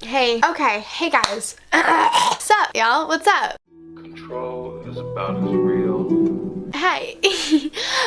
Hey. Okay. Hey guys. What's up, y'all? What's up? Control is about as real. Hey.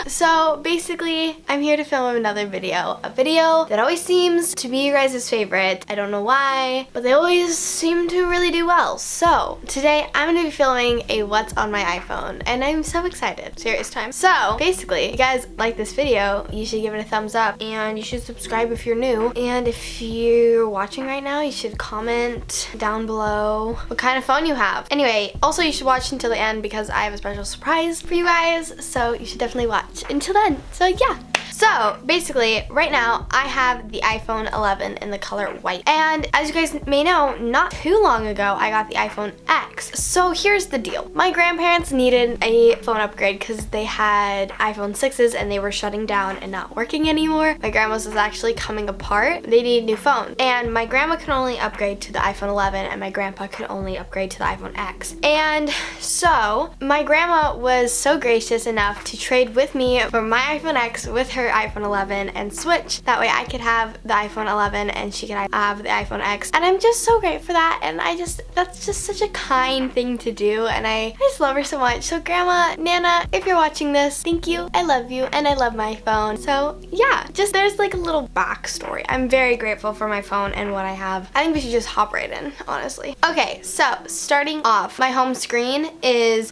So basically, I'm here to film another video. A video that always seems to be you guys' favorite. I don't know why, but they always seem to really do well. So today I'm going to be filming a what's on my iPhone, and I'm so excited. Serious time. So basically, if you guys like this video, you should give it a thumbs up, and you should subscribe if you're new. And if you're watching right now, you should comment down below what kind of phone you have. Anyway, also you should watch until the end because I have a special surprise for you guys. So you should definitely watch until then. So yeah. So basically, right now I have the iPhone 11 in the color white. And as you guys may know, not too long ago I got the iPhone X. So here's the deal. My grandparents needed a phone upgrade because they had iPhone 6s and they were shutting down and not working anymore. My grandma's was actually coming apart. They needed a new phone. And my grandma could only upgrade to the iPhone 11 and my grandpa could only upgrade to the iPhone X. And so my grandma was so gracious enough to trade with me for my iPhone X with her iPhone 11 and switch. That way I could have the iPhone 11 and she could have the iPhone X. And I'm just so grateful for that. And that's just such a kind thing to do. And I just love her so much. So Grandma, Nana, if you're watching this, thank you. I love you and I love my phone. So yeah, just there's like a little backstory. I'm very grateful for my phone and what I have. I think we should just hop right in, honestly. Okay, so starting off, my home screen is,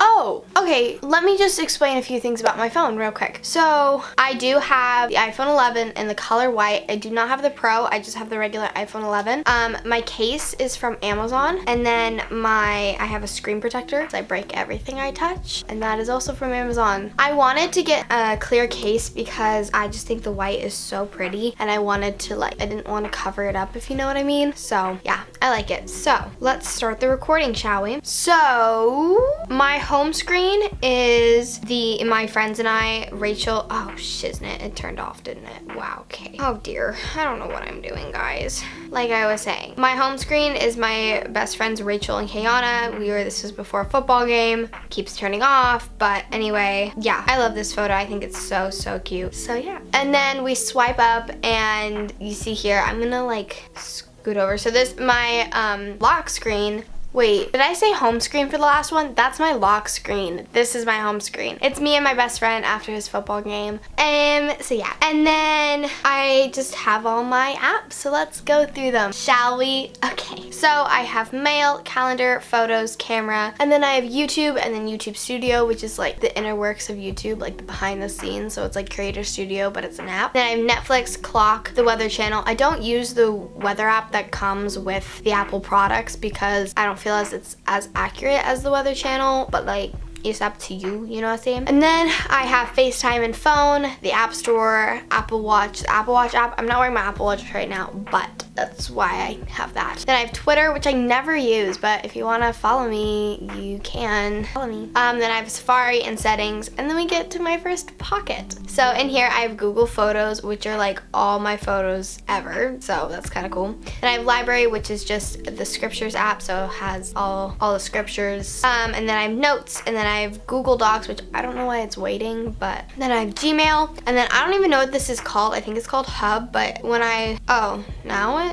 okay, let me just explain a few things about my phone real quick. So I do have the iPhone 11 in the color white. I do not have the Pro. I just have the regular iPhone 11. My case is from Amazon, and then I have a screen protector so I break everything I touch, and that is also from Amazon. I wanted to get a clear case because I just think the white is so pretty, and I wanted to I didn't want to cover it up, if you know what I mean. So yeah, I like it. So let's start the recording, shall we? So my home screen is my friends and I, Rachel. Oh shiznit, it turned off, didn't it? Wow, okay. Oh dear, I don't know what I'm doing, guys. Like I was saying, my home screen is my best friends Rachel and Kayana. This was before a football game. Keeps turning off, but anyway, yeah, I love this photo. I think it's so cute. So yeah. And then we swipe up and you see here, I'm gonna scoot over. So this, my lock screen. Wait, did I say home screen for the last one? That's my lock screen. This is my home screen. It's me and my best friend after his football game. So yeah. And then I just have all my apps. So let's go through them, shall we? Okay. So I have mail, calendar, photos, camera, and then I have YouTube and then YouTube Studio, which is like the inner works of YouTube, like the behind the scenes. So it's like Creator Studio, but it's an app. Then I have Netflix, Clock, the Weather Channel. I don't use the weather app that comes with the Apple products because I don't feel as it's as accurate as the Weather Channel, but it's up to you, you know what I'm saying? And then I have FaceTime and phone, the App Store, Apple Watch, the Apple Watch app. I'm not wearing my Apple Watch right now, but that's why I have that. Then I have Twitter, which I never use, but if you want to follow me, you can follow me. Then I have Safari and settings, and then we get to my first pocket. So in here I have Google Photos, which are like all my photos ever, so that's kind of cool. And I have Library, which is just the scriptures app, so it has all the scriptures. And then I have Notes, and then I have Google Docs, which I don't know why it's waiting, but then I have Gmail, and then I don't even know what this is called. I think it's called Hub, but when now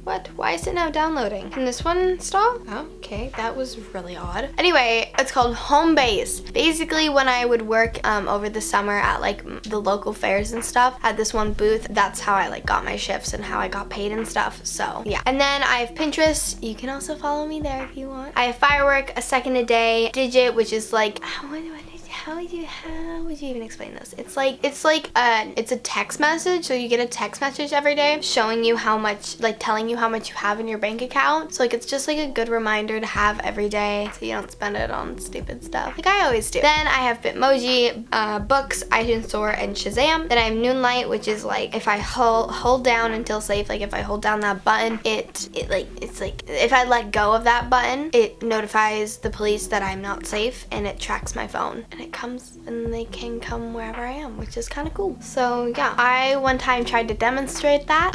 what? Why is it now downloading? Can this one stop? Oh, okay, that was really odd. Anyway, it's called Home Base. Basically, when I would work over the summer at the local fairs and stuff, at this one booth, that's how I got my shifts and how I got paid and stuff. So yeah. And then I have Pinterest. You can also follow me there if you want. I have Firework, a second a day, Digit, which is how would you even explain this? It's a text message, so you get a text message every day showing you how much, telling you how much you have in your bank account. So it's just a good reminder to have every day so you don't spend it on stupid stuff like I always do. Then I have Bitmoji, Books, iTunes Store, and Shazam. Then I have Noonlight, which is if I hold down until safe, if I hold down that button, it's if I let go of that button, it notifies the police that I'm not safe and it tracks my phone. And it comes and they can come wherever I am, which is kind of cool. So yeah, I one time tried to demonstrate that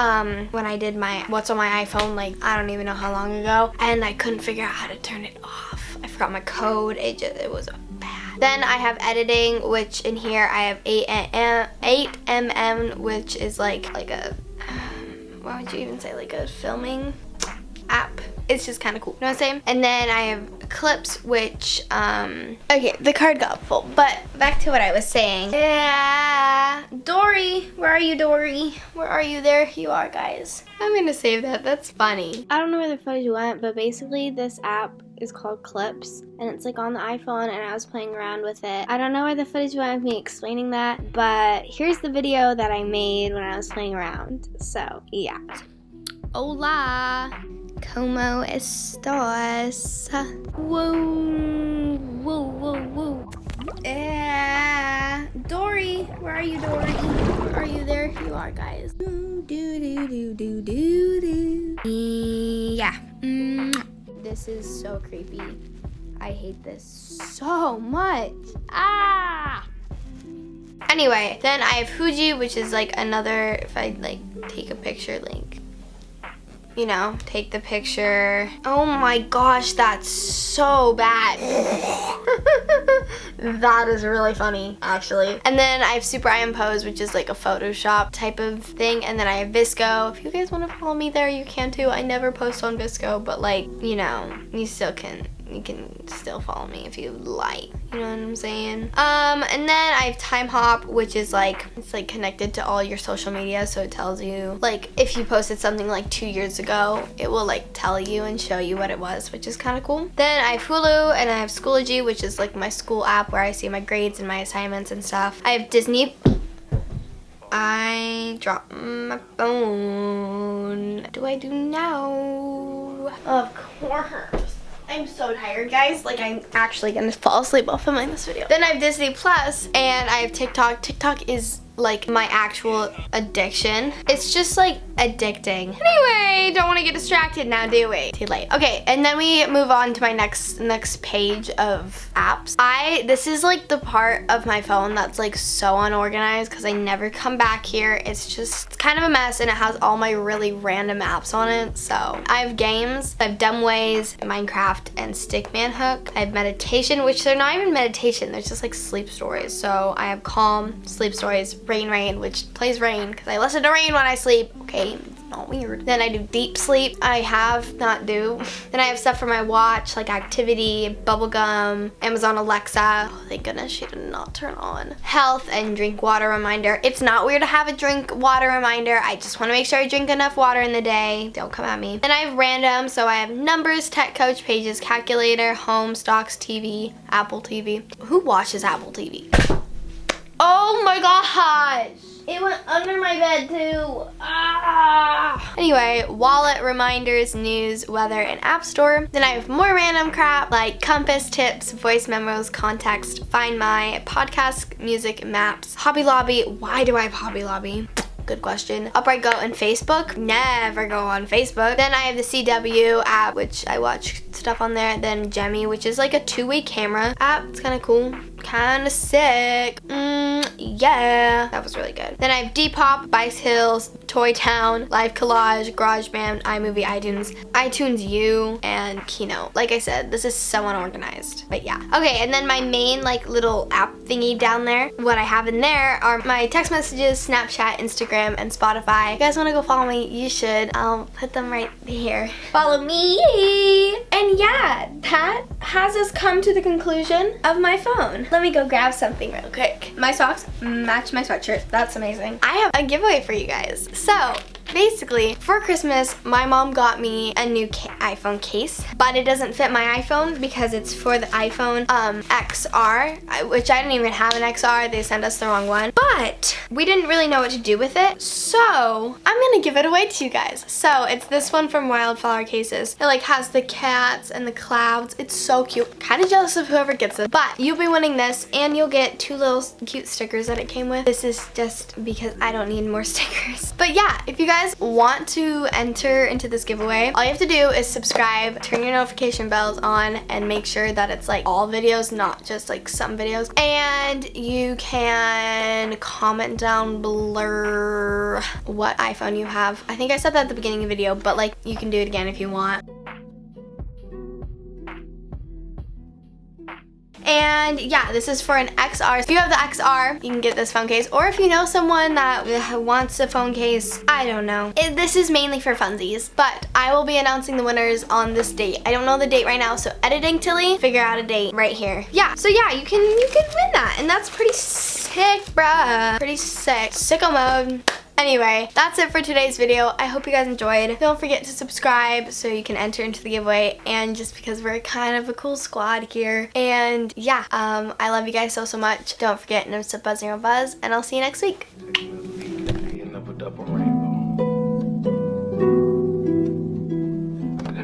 when I did my what's on my iPhone, I don't even know how long ago, and I couldn't figure out how to turn it off. I forgot my code. It was bad. Then I have editing, which in here I have 8mm, which is like a what would you even say, a filming app. it's just kind of cool. You know what I'm saying? And then I have clips, which, okay, the card got full. But back to what I was saying. Yeah, Dory, where are you, Dory? Where are you? There you are, guys. I'm gonna save that. That's funny. I don't know where the footage went, but basically this app is called Clips, and it's like on the iPhone, and I was playing around with it. I don't know where the footage went of me explaining that, but here's the video that I made when I was playing around. So, yeah. Hola, ¿cómo estás? Whoa, whoa, whoa, whoa. Dory, where are you, Dory? Where are you? There you are, guys. Yeah. This is so creepy. I hate this so much. Anyway, then I have Fuji, which is like another, if I like take a picture, like, you know, take the picture. Oh my gosh, that's so bad. That is really funny, actually. And then I have Super I Impose, which is like a Photoshop type of thing. And then I have Visco. If you guys want to follow me there, you can too. I never post on Visco, but like, you know, you can still follow me if you like. You know what I'm saying? And then I have Time Hop, which is like, it's like connected to all your social media, so it tells you, like, if you posted something like 2 years ago, it will like tell you and show you what it was, which is kind of cool. Then I have Hulu, and I have Schoology, which is like my school app where I see my grades and my assignments and stuff. I have Disney. I dropped my phone. What do I do now? Of course. I'm so tired, guys. Like, I'm actually gonna fall asleep while filming this video. Then I have Disney Plus, and I have TikTok. TikTok is like my actual addiction. It's just like addicting. Anyway, don't want to get distracted now, do we? Too late. Okay, and then we move on to my next page of apps. This is like the part of my phone that's like so unorganized because I never come back here. It's just kind of a mess, and it has all my really random apps on it. So I have games, I have Dumbways, Minecraft, and Stickman Hook. I have meditation, which they're not even meditation, they're just like sleep stories. So I have Calm, Sleep Stories, Rain, which plays Rain because I listen to Rain when I sleep. Okay, it's not weird. Then I do Deep Sleep. I have, not do. Then I have stuff for my watch, like Activity, Bubblegum, Amazon Alexa. Oh, thank goodness she did not turn on. Health and Drink Water Reminder. It's not weird to have a drink water reminder. I just want to make sure I drink enough water in the day. Don't come at me. Then I have Random, so I have Numbers, Tech Coach, Pages, Calculator, Home, Stocks, TV, Apple TV. Who watches Apple TV? Oh my gosh! It went under my bed too. Anyway, Wallet, Reminders, News, Weather, and App Store. Then I have more random crap like Compass, Tips, Voice Memos, Context, Find My, Podcast, Music, Maps, Hobby Lobby. Why do I have Hobby Lobby? Good question. Upright Go and Facebook. Never go on Facebook. Then I have the CW app, which I watch stuff on there. Then Gemmy, which is like a two-way camera app. It's kind of cool. Kind of sick. Yeah. That was really good. Then I have Depop, Bikes Hills, Toy Town, Live Collage, GarageBand, iMovie, iTunes U, and Keynote. Like I said, this is so unorganized. But yeah. Okay, and then my main like little app thingy down there. What I have in there are my text messages, Snapchat, Instagram, and Spotify. If you guys want to go follow me, you should. I'll put them right here. Follow me. And yeah, that has us come to the conclusion of my phone. Let me go grab something real quick. My socks match my sweatshirt. That's amazing. I have a giveaway for you guys. So basically, for Christmas, my mom got me a new iPhone case, but it doesn't fit my iPhone because it's for the iPhone XR, which I didn't even have an XR. They sent us the wrong one, but we didn't really know what to do with it, so I'm gonna give it away to you guys. So it's this one from Wildflower Cases. It like has the cats and the clouds. It's so cute. Kind of jealous of whoever gets it, but you'll be winning this, and you'll get 2 little cute stickers that it came with. This is just because I don't need more stickers. But yeah, if you guys want to enter into this giveaway, all you have to do is subscribe, turn your notification bells on, and make sure that it's like all videos, not just like some videos. And you can comment down below what iPhone you have. I think I said that at the beginning of the video, but like you can do it again if you want. And yeah, this is for an XR. If you have the XR, you can get this phone case. Or if you know someone that wants a phone case, I don't know. This is mainly for funsies. But I will be announcing the winners on this date. I don't know the date right now, so editing Tilly, figure out a date right here. Yeah, so yeah, you can win that. And that's pretty sick, bruh. Pretty sick. Sicko mode. Anyway, that's it for today's video. I hope you guys enjoyed. Don't forget to subscribe so you can enter into the giveaway, and just because we're kind of a cool squad here. And yeah, I love you guys so much. Don't forget, never stop buzzing or buzz, and I'll see you next week.